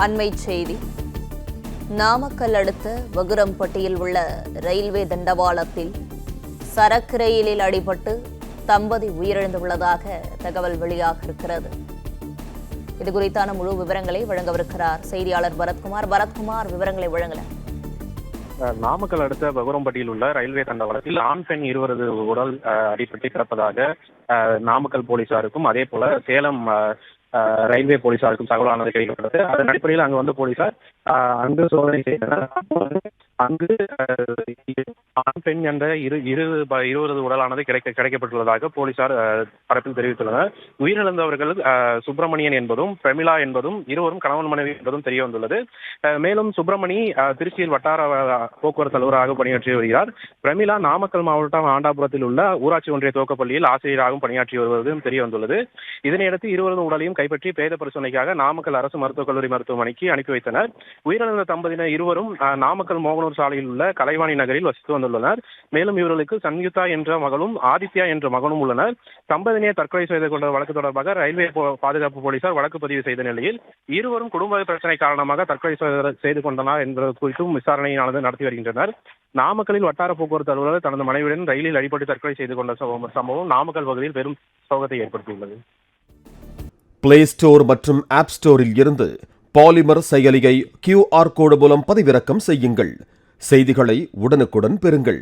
அண்மைச் செய்தி. நாமக்கல் அடுத்த வகுரம்பட்டியில் உள்ள ரயில்வே தண்டவாளத்தில் சரக்கு ரயிலில் அடிபட்டு தம்பதி உயிரிழந்துள்ளதாக தகவல் வெளியாக இருக்கிறது. இதுகுறித்தான முழு விவரங்களை வழங்கவிருக்கிறார் செய்தியாளர் பரத்குமார். பரத்குமார், விவரங்களை வழங்கல. நாமக்கல் அடுத்த வகுரம்பட்டியில் உள்ள ரயில்வே தண்டவாளத்தில் ஆண் பெண் இருவரது உடல் அடிபட்டு கிடப்பதாக நாமக்கல் போலீசாருக்கும் அதே போல சேலம் ரயில்வே போலீசாருக்கும் தகவலானது கிடைக்கப்பட்டது. அதன் அடிப்படையில் அங்கு வந்து போலீசார் அங்கு சோதனை செய்தனர். அங்கு ஆண் பெண் என்ற இருவரது உடலானது கிடைக்கப்பட்டுள்ளதாக போலீசார் தரப்பில் தெரிவித்துள்ளனர். உயிரிழந்தவர்கள் சுப்பிரமணியன் என்பதும் பிரமிளா என்பதும் இருவரும் கணவன் மனைவி என்பதும் தெரிய வந்துள்ளது. மேலும் சுப்பிரமணி திருச்சியில் வட்டார போக்குவரத்து அலுவலராக பணியாற்றி வருகிறார். பிரமிளா நாமக்கல் மாவட்டம் ஆண்டாபுரத்தில் உள்ள ஊராட்சி ஒன்றிய துவக்கப்பள்ளியில் ஆசிரியராகவும் பணியாற்றி வருவதும் தெரிய வந்துள்ளது. இதனையடுத்து இருவரது உடலையும் கைப்பற்றி பிரேத பரிசோதனைக்காக நாமக்கல் அரசு மருத்துவக் கல்லூரி மருத்துவமனைக்கு அனுப்பி வைத்தனர். உயிரிழந்த தம்பதியினர் இருவரும் நாமக்கல் மோகனூர் சாலையில் உள்ள கலைவாணி நகரில் வசித்து வந்துள்ளனர். மேலும் இவர்களுக்கு சன்யுதா என்ற மகளும் ஆதித்யா என்ற மகனும் உள்ளனர். தம்பதியினர் தற்கொலை செய்து கொண்ட வழக்கு தொடர்பாக ரயில்வே பாதுகாப்பு போலீசார் வழக்கு பதிவு செய்த நிலையில் இருவரும் குடும்ப பிரச்சனை காரணமாக தற்கொலை செய்து கொண்டனர் என்பது குறித்தும் விசாரணையானது நடத்தி வருகின்றனர். நாமக்கலில் வட்டார போக்குவரத்து அலுவலர் தனது மனைவியுடன் ரயிலில் அடிபட்டு தற்கொலை செய்து கொண்ட சம்பவம் நாமக்கல் பகுதியில் பெரும் சோகத்தை ஏற்படுத்தியுள்ளது. பிளே ஸ்டோர் மற்றும் ஆப் ஸ்டோரில் இருந்து பாலிமர் செயலியை QR கோடு மூலம் பதிவிறக்கம் செய்யுங்கள். செய்திகளை உடனுக்குடன் பெறுங்கள்.